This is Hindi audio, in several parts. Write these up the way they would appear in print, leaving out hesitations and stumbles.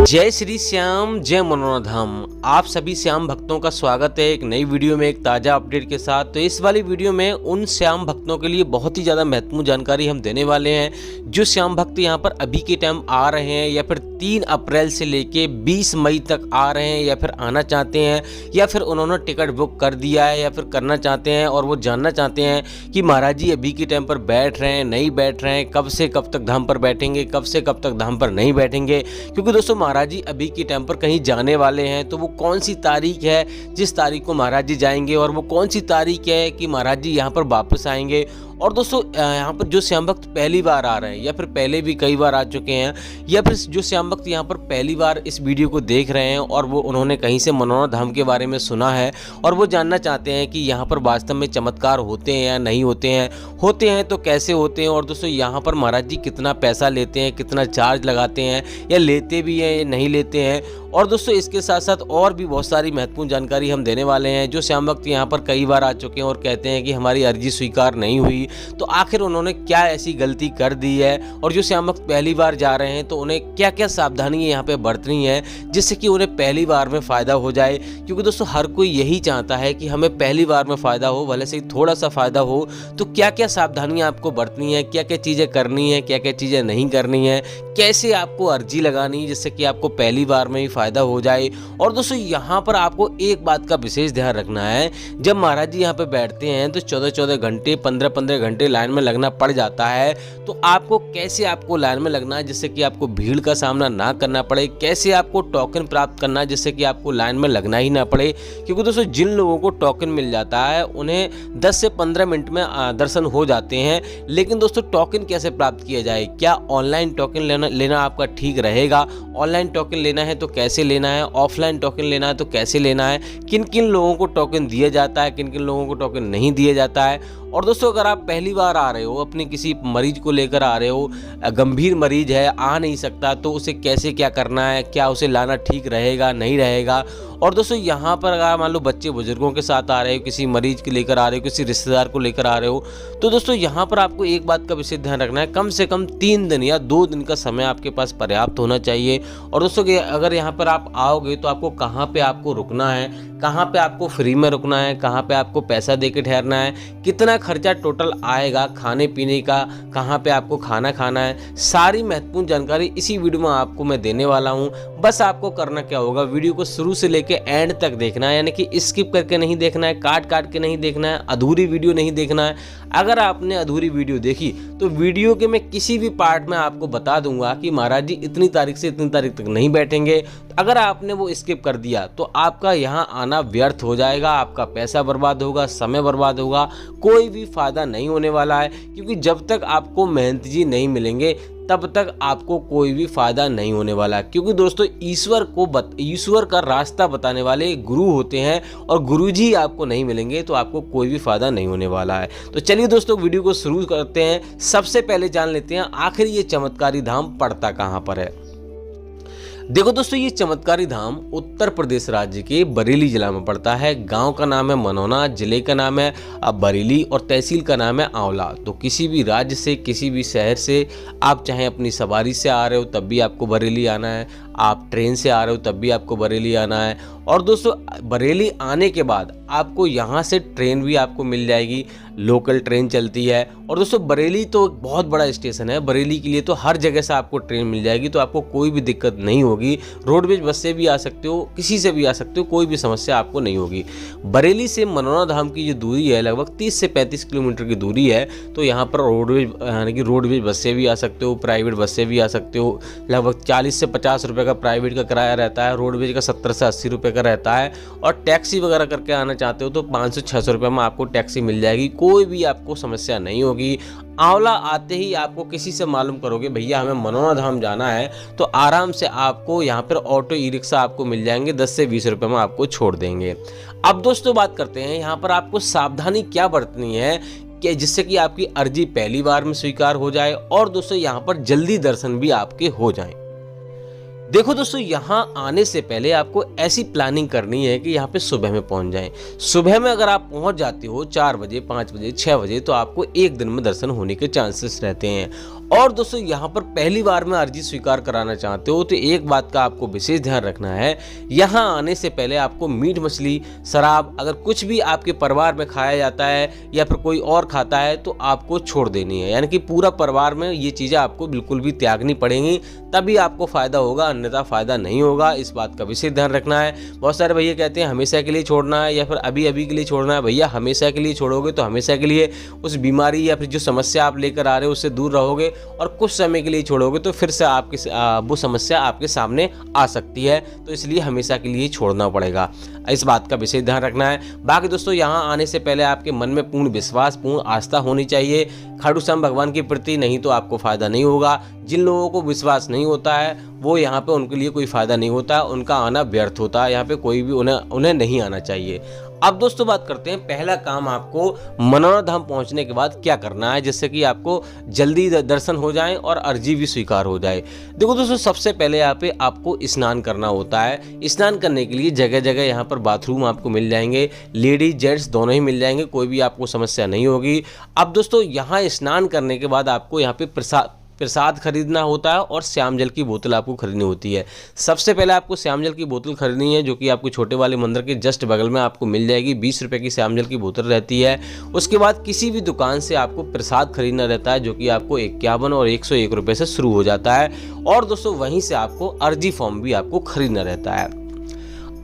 जय श्री श्याम, जय मनोना धाम। आप सभी श्याम भक्तों का स्वागत है एक नई वीडियो में, एक ताज़ा अपडेट के साथ। तो इस वाली वीडियो में उन श्याम भक्तों के लिए बहुत ही ज़्यादा महत्वपूर्ण जानकारी हम देने वाले हैं जो श्याम भक्त यहाँ पर अभी के टाइम आ रहे हैं या फिर 3 अप्रैल से लेके 20 मई तक आ रहे हैं या फिर आना चाहते हैं या फिर उन्होंने टिकट बुक कर दिया है या फिर करना चाहते हैं और वो जानना चाहते हैं कि महाराज जी अभी के टाइम पर बैठ रहे हैं, नहीं बैठ रहे हैं, कब से कब तक धाम पर बैठेंगे, कब से कब तक धाम पर नहीं बैठेंगे। क्योंकि दोस्तों महाराज जी अभी के टाइम पर कहीं जाने वाले हैं, तो वो कौन सी तारीख है जिस तारीख को महाराज जी जाएंगे और वो कौन सी तारीख है कि महाराज जी यहाँ पर वापस आएंगे। और दोस्तों यहाँ पर जो श्याम भक्त पहली बार आ रहे हैं या फिर पहले भी कई बार आ चुके हैं या फिर जो श्याम भक्त यहाँ पर पहली बार इस वीडियो को देख रहे हैं और वो उन्होंने कहीं से मनोना धाम के बारे में सुना है और वो जानना चाहते हैं कि यहाँ पर वास्तव में चमत्कार होते हैं या नहीं होते हैं तो कैसे होते हैं, और दोस्तों यहाँ पर महाराज जी कितना पैसा लेते हैं, कितना चार्ज लगाते हैं या लेते भी हैं या नहीं लेते हैं। और दोस्तों इसके साथ साथ और भी बहुत सारी महत्वपूर्ण जानकारी हम देने वाले हैं। जो श्याम भक्त यहाँ पर कई बार आ चुके हैं और कहते हैं कि हमारी अर्जी स्वीकार नहीं हुई, तो आखिर उन्होंने क्या ऐसी गलती कर दी है, और जो श्याम भक्त पहली बार जा रहे हैं तो उन्हें क्या क्या सावधानी यहाँ पे बरतनी है जिससे कि उन्हें पहली बार में फ़ायदा हो जाए। क्योंकि दोस्तों हर कोई यही चाहता है कि हमें पहली बार में फ़ायदा हो, भले से थोड़ा सा फ़ायदा हो। तो क्या क्या सावधानियाँ आपको बरतनी है, क्या क्या चीज़ें करनी है, क्या क्या चीज़ें नहीं करनी है, कैसे आपको अर्जी लगानी है जिससे कि आपको पहली बार में ही फ़ायदा हो जाए। और दोस्तों यहाँ पर आपको एक बात का विशेष ध्यान रखना है, जब महाराज जी यहाँ पे बैठते हैं तो 14-14 घंटे 15-15 घंटे लाइन में लगना पड़ जाता है। तो आपको कैसे लाइन में लगना है जिससे कि आपको भीड़ का सामना ना करना पड़े, कैसे आपको टोकन प्राप्त करना है जिससे कि आपको लाइन में लगना ही ना पड़े। क्योंकि दोस्तों जिन लोगों को टोकन मिल जाता है उन्हें 10 से 15 मिनट में दर्शन हो जाते हैं। लेकिन दोस्तों टोकन कैसे प्राप्त किया जाए, क्या ऑनलाइन टोकन लेना आपका ठीक रहेगा? ऑनलाइन टोकन लेना है तो कैसे लेना है, ऑफलाइन टोकन लेना है तो कैसे लेना है, किन किन लोगों को टोकन दिया जाता है, किन किन लोगों को टोकन नहीं दिया जाता है। और दोस्तों अगर आप पहली बार आ रहे हो, अपने किसी मरीज को लेकर आ रहे हो, गंभीर मरीज है, आ नहीं सकता, तो उसे कैसे क्या करना है, क्या उसे लाना ठीक रहेगा नहीं रहेगा। और दोस्तों यहाँ पर अगर मान लो बच्चे बुजुर्गों के साथ आ रहे हो, किसी मरीज को लेकर आ रहे हो, किसी रिश्तेदार को लेकर आ रहे हो, तो दोस्तों यहाँ पर आपको एक बात का विशेष ध्यान रखना है, कम से कम 3 दिन या 2 दिन का समय आपके पास पर्याप्त होना चाहिए। और दोस्तों अगर यहाँ पर आप आओगे तो आपको कहाँ पे आपको रुकना है, कहाँ पे आपको फ्री में रुकना है, कहाँ पे आपको पैसा दे के ठहरना है, कितना खर्चा टोटल आएगा खाने पीने का, कहाँ पे आपको खाना खाना है, सारी महत्वपूर्ण जानकारी इसी वीडियो में आपको मैं देने वाला हूँ। बस आपको करना क्या होगा, वीडियो को शुरू से लेके एंड तक देखना है, यानी कि स्किप करके नहीं देखना है, काट के नहीं देखना है, अधूरी वीडियो नहीं देखना है। अगर आपने अधूरी वीडियो देखी तो वीडियो के मैं किसी भी पार्ट में आपको बता दूंगा कि महाराज जी इतनी तारीख से इतनी तारीख तक नहीं बैठेंगे। अगर आपने वो स्किप कर दिया तो आपका यहाँ आना व्यर्थ हो जाएगा, आपका पैसा बर्बाद होगा, समय बर्बाद होगा, कोई भी फायदा नहीं होने वाला है। क्योंकि जब तक आपको मेहनत जी नहीं मिलेंगे तब तक आपको कोई भी फायदा नहीं होने वाला। क्योंकि दोस्तों ईश्वर का रास्ता बताने वाले गुरु होते हैं, और गुरु जी आपको नहीं मिलेंगे तो आपको कोई भी फायदा नहीं होने वाला है। तो चलिए दोस्तों वीडियो को शुरू करते हैं। सबसे पहले जान लेते हैं आखिर ये चमत्कारी धाम पड़ता कहाँ पर है। देखो दोस्तों ये चमत्कारी धाम उत्तर प्रदेश राज्य के बरेली जिला में पड़ता है। गांव का नाम है मनोना, जिले का नाम है बरेली और तहसील का नाम है आंवला। तो किसी भी राज्य से, किसी भी शहर से आप चाहे अपनी सवारी से आ रहे हो तब भी आपको बरेली आना है, आप ट्रेन से आ रहे हो तब भी आपको बरेली आना है। और दोस्तों बरेली आने के बाद आपको यहाँ से ट्रेन भी आपको मिल जाएगी, लोकल ट्रेन चलती है। और दोस्तों बरेली तो एक बहुत बड़ा स्टेशन है, बरेली के लिए तो हर जगह से आपको ट्रेन मिल जाएगी, तो आपको कोई भी दिक्कत नहीं होगी। रोडवेज बस से भी आ सकते हो, किसी से भी आ सकते हो, कोई भी समस्या आपको नहीं होगी। बरेली से मनोना धाम की जो दूरी है लगभग 30 से 35 किलोमीटर की दूरी है। तो यहाँ पर रोडवेज यानी कि रोडवेज बस से भी आ सकते हो, प्राइवेट बस से भी आ सकते हो। लगभग 40 से 50 रुपये का प्राइवेट का किराया रहता है, रोडवेज का 70 से 80 रुपये का रहता है। और टैक्सी वगैरह करके आना चाहते हो तो 500-600 रुपये में आपको टैक्सी मिल जाएगी, कोई भी आपको समस्या नहीं होगी। आंवला आते ही आपको किसी से मालूम करोगे भैया हमें मनोना धाम जाना है, तो आराम से आपको यहाँ पर ऑटो ई रिक्शा आपको मिल जाएंगे, 10 से 20 रुपये में आपको छोड़ देंगे। अब दोस्तों बात करते हैं यहाँ पर आपको सावधानी क्या बरतनी है कि जिससे कि आपकी अर्जी पहली बार में स्वीकार हो जाए और दोस्तों यहाँ पर जल्दी दर्शन भी आपके हो जाएं। देखो दोस्तों यहाँ आने से पहले आपको ऐसी प्लानिंग करनी है कि यहाँ पे सुबह में पहुँच जाएं। सुबह में अगर आप पहुँच जाते हो 4 बजे, 5 बजे, 6 बजे तो आपको एक दिन में दर्शन होने के चांसेस रहते हैं। और दोस्तों यहाँ पर पहली बार में अर्जी स्वीकार कराना चाहते हो तो एक बात का आपको विशेष ध्यान रखना है, यहाँ आने से पहले आपको मीट मछली शराब अगर कुछ भी आपके परिवार में खाया जाता है या फिर कोई और खाता है तो आपको छोड़ देनी है। यानी कि पूरा परिवार में ये चीज़ें आपको बिल्कुल भी त्यागनी पड़ेंगी, तभी आपको फ़ायदा होगा, अन्यथा फ़ायदा नहीं होगा। इस बात का विशेष ध्यान रखना है। बहुत सारे भैया कहते हैं हमेशा के लिए छोड़ना है या फिर अभी अभी के लिए छोड़ना है। भैया हमेशा के लिए छोड़ोगे तो हमेशा के लिए उस बीमारी या फिर जो समस्या आप लेकर आ रहे हो उससे दूर रहोगे, और कुछ समय के लिए छोड़ोगे तो फिर से आपकी वो समस्या आपके सामने आ सकती है। तो इसलिए हमेशा के लिए छोड़ना पड़ेगा, इस बात का विशेष ध्यान रखना है। बाकी दोस्तों यहाँ आने से पहले आपके मन में पूर्ण विश्वास, पूर्ण आस्था होनी चाहिए खाटू श्याम भगवान के प्रति, नहीं तो आपको फ़ायदा नहीं होगा। जिन लोगों को विश्वास नहीं होता है वो यहाँ पे उनके लिए कोई फ़ायदा नहीं होता, उनका आना व्यर्थ होता है। यहाँ पे कोई भी उन्हें नहीं आना चाहिए। अब दोस्तों बात करते हैं पहला काम आपको मनोरा धाम पहुंचने के बाद क्या करना है, जिससे कि आपको जल्दी दर्शन हो जाए और अर्जी भी स्वीकार हो जाए। देखो दोस्तों, सबसे पहले यहाँ पे आपको स्नान करना होता है। स्नान करने के लिए जगह जगह यहाँ पर बाथरूम आपको मिल जाएंगे, लेडीज जेंट्स दोनों ही मिल जाएंगे, कोई भी आपको समस्या नहीं होगी। अब दोस्तों यहाँ स्नान करने के बाद आपको यहाँ पे प्रसाद खरीदना होता है और श्याम जल की बोतल आपको खरीदनी होती है। सबसे पहले आपको श्याम जल की बोतल खरीदनी है, जो कि आपको छोटे वाले मंदिर के जस्ट बगल में आपको मिल जाएगी। 20 रुपये की श्याम जल की बोतल रहती है। उसके बाद किसी भी दुकान से आपको प्रसाद खरीदना रहता है, जो कि आपको 51 और 101 रुपये से शुरू हो जाता है। और दोस्तों वहीं से आपको अर्जी फॉर्म भी आपको खरीदना रहता है।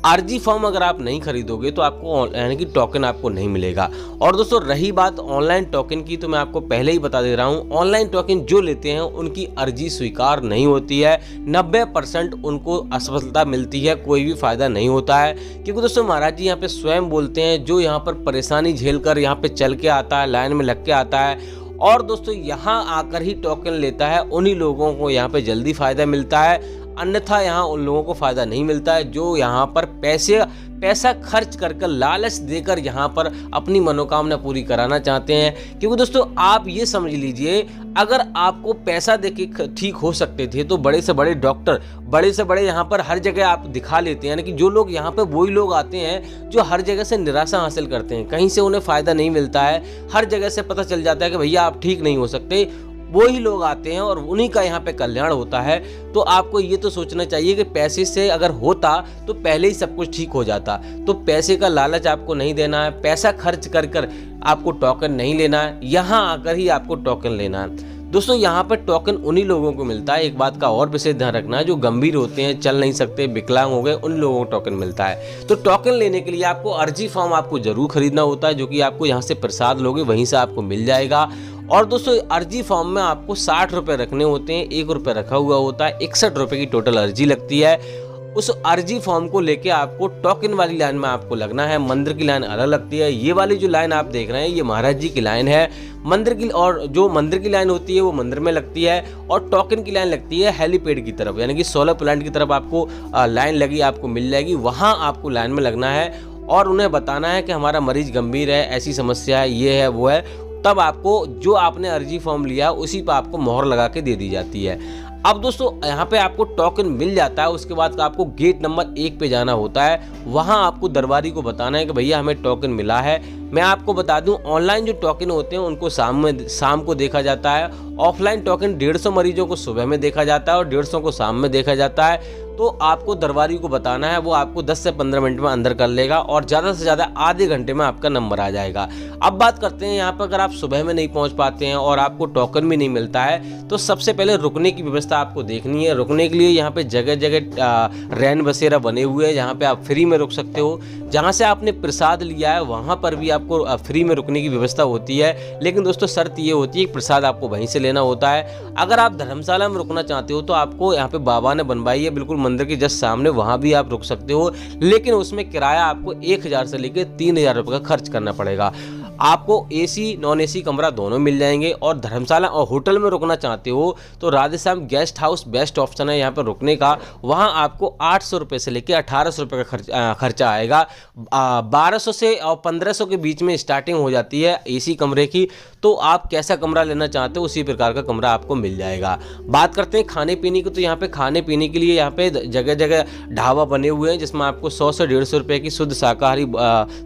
अर्जी फॉर्म अगर आप नहीं खरीदोगे तो आपको यानी कि टोकन आपको नहीं मिलेगा। और दोस्तों रही बात ऑनलाइन टोकन की, तो मैं आपको पहले ही बता दे रहा हूँ, ऑनलाइन टोकन जो लेते हैं उनकी अर्जी स्वीकार नहीं होती है। 90% उनको असफलता मिलती है, कोई भी फायदा नहीं होता है। क्योंकि दोस्तों महाराज जी यहाँ पे स्वयं बोलते हैं, जो यहाँ पर परेशानी झेल कर यहाँ पे चल के आता है, लाइन में लग के आता है और दोस्तों यहाँ आकर ही टोकन लेता है, उन्हीं लोगों को यहाँ पे जल्दी फायदा मिलता है। अन्यथा यहाँ उन लोगों को फ़ायदा नहीं मिलता है जो यहाँ पर पैसा खर्च कर लालच देकर यहाँ पर अपनी मनोकामना पूरी कराना चाहते हैं। क्योंकि दोस्तों आप ये समझ लीजिए, अगर आपको पैसा देके ठीक हो सकते थे तो बड़े से बड़े डॉक्टर, बड़े से बड़े यहाँ पर हर जगह आप दिखा लेते हैं। यानी कि जो लोग यहाँ पर वही लोग आते हैं जो हर जगह से निराशा हासिल करते हैं, कहीं से उन्हें फ़ायदा नहीं मिलता है, हर जगह से पता चल जाता है कि भैया आप ठीक नहीं हो सकते, वही लोग आते हैं और उन्हीं का यहाँ पे कल्याण होता है। तो आपको ये तो सोचना चाहिए कि पैसे से अगर होता तो पहले ही सब कुछ ठीक हो जाता। तो पैसे का लालच आपको नहीं देना है, पैसा खर्च कर आपको टोकन नहीं लेना है, यहाँ आकर ही आपको टोकन लेना है। दोस्तों यहाँ पर टोकन उन्हीं लोगों को मिलता है, एक बात का और विशेष ध्यान रखना है, जो गंभीर होते हैं, चल नहीं सकते, विकलांग हो गए, उन लोगों को टोकन मिलता है। तो टोकन लेने के लिए आपको अर्जी फॉर्म आपको जरूर खरीदना होता है, जो कि आपको यहाँ से प्रसाद लोगे वहीं से आपको मिल जाएगा। और दोस्तों अर्जी फॉर्म में आपको 60 रुपये रखने होते हैं, 1 रुपये रखा हुआ होता है, 61 रुपये की टोटल अर्जी लगती है। उस अर्जी फॉर्म को लेके आपको टोकन वाली लाइन में आपको लगना है। मंदिर की लाइन अलग लगती है। ये वाली जो लाइन आप देख रहे हैं ये महाराज जी की लाइन है मंदिर की, और जो मंदिर की लाइन होती है वो मंदिर में लगती है, और टोकन की लाइन लगती है हेलीपैड की तरफ, यानी कि सोलर प्लांट की तरफ आपको लाइन लगी आपको मिल जाएगी। वहाँ आपको लाइन में लगना है और उन्हें बताना है कि हमारा मरीज गंभीर है, ऐसी समस्या है, ये है वो है। तब आपको जो आपने अर्जी फॉर्म लिया उसी पर आपको मोहर लगा के दे दी जाती है। अब दोस्तों यहाँ पे आपको टोकन मिल जाता है, उसके बाद आपको गेट नंबर 1 पे जाना होता है। वहाँ आपको दरबारी को बताना है कि भैया हमें टोकन मिला है। मैं आपको बता दूं, ऑनलाइन जो टोकन होते हैं उनको शाम को देखा जाता है। ऑफलाइन टोकन 150 मरीजों को सुबह में देखा जाता है और 150 को शाम में देखा जाता है। तो आपको दरबारी को बताना है, वो आपको 10 से 15 मिनट में अंदर कर लेगा और ज़्यादा से ज़्यादा आधे घंटे में आपका नंबर आ जाएगा। अब बात करते हैं यहाँ पर, अगर आप सुबह में नहीं पहुँच पाते हैं और आपको टोकन भी नहीं मिलता है तो सबसे पहले रुकने की व्यवस्था आपको देखनी है। रुकने के लिए यहाँ पे जगह जगह रैन बसेरा बने हुए हैं, जहाँ पे आप फ्री में रुक सकते हो। जहाँ से आपने प्रसाद लिया है वहाँ पर भी आपको फ्री में रुकने की व्यवस्था होती है, लेकिन दोस्तों शर्त ये होती है कि प्रसाद आपको वहीं से लेना होता है। अगर आप धर्मशाला में रुकना चाहते हो तो आपको यहाँ पे बाबा ने बनवाई है बिल्कुल मंदिर के जस्ट सामने, वहाँ भी आप रुक सकते हो, लेकिन उसमें किराया आपको 1000 से लेकर 3000 रुपये का खर्च करना पड़ेगा। आपको एसी नॉन एसी कमरा दोनों मिल जाएंगे। और धर्मशाला और होटल में रुकना चाहते हो तो Radheshyam guest house best option है यहाँ पर रुकने का। वहाँ आपको 800 रुपये से लेकर 1800 रुपये का खर्चा आएगा। 1200 से और 1500 के बीच में स्टार्टिंग हो जाती है एसी कमरे की। तो आप कैसा कमरा लेना चाहते हो उसी प्रकार का कमरा आपको मिल जाएगा। बात करते हैं खाने पीने की, तो यहाँ पे खाने पीने के लिए यहाँ पे जगह जगह ढाबा बने हुए हैं जिसमें आपको 100 से 150 रुपये की शुद्ध शाकाहारी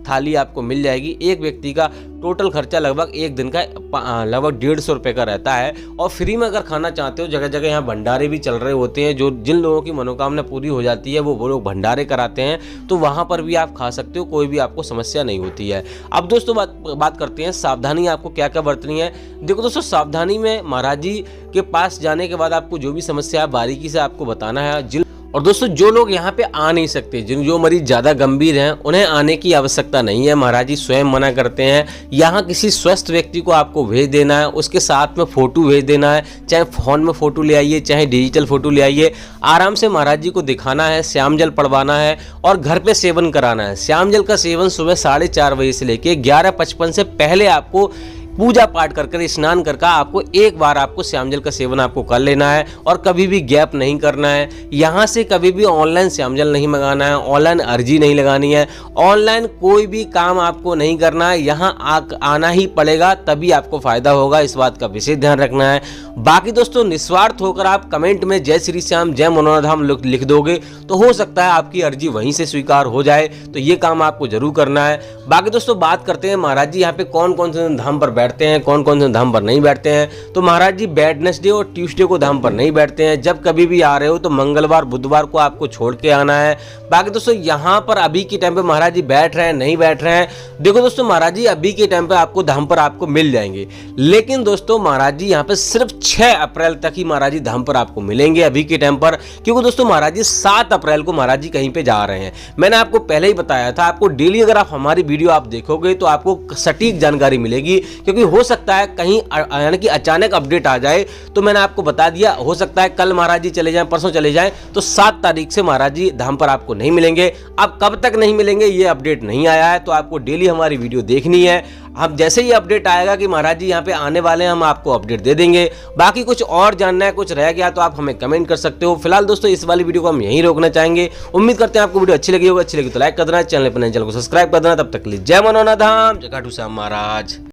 थाली आपको मिल जाएगी। एक व्यक्ति का टोटल खर्चा लगभग एक दिन का लगभग 150 रुपये का रहता है। और फ्री में अगर खाना चाहते हो, जगह जगह यहाँ भंडारे भी चल रहे होते हैं, जो जिन लोगों की मनोकामना पूरी हो जाती है वो लोग भंडारे कराते हैं, तो वहाँ पर भी आप खा सकते हो, कोई भी आपको समस्या नहीं होती है। अब दोस्तों बात करते हैं सावधानी आपको क्या क्या बरतनी है। देखो दोस्तों, सावधानी में महाराज जी के पास जाने के बाद आपको जो भी समस्या है बारीकी से आपको बताना है। और दोस्तों, जो लोग यहाँ पे आ नहीं सकते, जो मरीज ज़्यादा गंभीर हैं, उन्हें आने की आवश्यकता नहीं है। महाराज जी स्वयं मना करते हैं। यहाँ किसी स्वस्थ व्यक्ति को आपको भेज देना है, उसके साथ में फ़ोटो भेज देना है, चाहे फ़ोन में फ़ोटो ले आइए, चाहे डिजिटल फ़ोटो ले आइए। आराम से महाराज जी को दिखाना है, श्याम जल पड़वाना है और घर पर सेवन कराना है। श्याम जल का सेवन सुबह 4:30 बजे से लेकर 11:55 से पहले आपको पूजा पाठ कर स्नान कर आपको एक बार आपको श्याम जल का सेवन आपको कर लेना है और कभी भी गैप नहीं करना है। यहाँ से कभी भी ऑनलाइन श्याम जल नहीं मंगाना है, ऑनलाइन अर्जी नहीं लगानी है, ऑनलाइन कोई भी काम आपको नहीं करना है। यहाँ आना ही पड़ेगा, तभी आपको फायदा होगा, इस बात का विशेष ध्यान रखना है। बाकी दोस्तों, निस्वार्थ होकर आप कमेंट में जय श्री श्याम जय मनोरधाम लिख दोगे तो हो सकता है आपकी अर्जी वहीं से स्वीकार हो जाए, तो ये काम आपको जरूर करना है। बाकी दोस्तों, बात करते हैं महाराज जी यहाँ पे कौन कौन से धाम पर बैठते हैं, कौन कौन से धाम पर नहीं बैठते हैं। तो महाराज जी वेडनेसडे और ट्यूसडे को धाम पर नहीं बैठते हैं। जब कभी भी आ रहे हो तो मंगलवार बुधवार को आपको छोड़ के आना है। बाकी दोस्तों, यहाँ पर अभी के टाइम पे महाराज जी बैठ रहे हैं नहीं बैठ रहे हैं, देखो दोस्तों, महाराज जी अभी के टाइम पे आपको धाम पर आपको मिल जाएंगे। लेकिन दोस्तों, महाराज जी यहाँ पे सिर्फ 6 अप्रैल तक ही महाराज जी धाम पर आपको मिलेंगे अभी के टाइम पर, क्योंकि दोस्तों महाराज जी 7 अप्रैल को महाराज जी कहीं पे जा रहे हैं। मैंने आपको पहले ही बताया था, आपको डेली अगर आप हमारी वीडियो आप देखोगे तो आपको सटीक जानकारी मिलेगी, क्योंकि हो सकता है कहीं यानी कि अचानक अपडेट आ जाए। तो मैंने आपको बता दिया, हो सकता है कल महाराज जी चले जाएं, परसों चले जाएं, तो 7 तारीख से महाराज जी धाम पर आपको नहीं मिलेंगे। अब कब तक नहीं मिलेंगे ये अपडेट नहीं आया है, तो आपको डेली हमारी वीडियो देखनी है। हम जैसे ही अपडेट आएगा कि महाराज जी यहाँ पे आने वाले हैं, हम आपको अपडेट दे देंगे। बाकी कुछ और जानना है, कुछ रह गया तो आप हमें कमेंट कर सकते हो। फिलहाल दोस्तों, इस वाली वीडियो को हम यहीं रोकना चाहेंगे। उम्मीद करते हैं आपको वीडियो अच्छी लगी होगी। अच्छी लगी तो लाइक कर देना, चैनल पर नए चैनल को सब्सक्राइब कर देना। तब तक के लिए जय मनोरधाम, जय खाटू श्याम महाराज।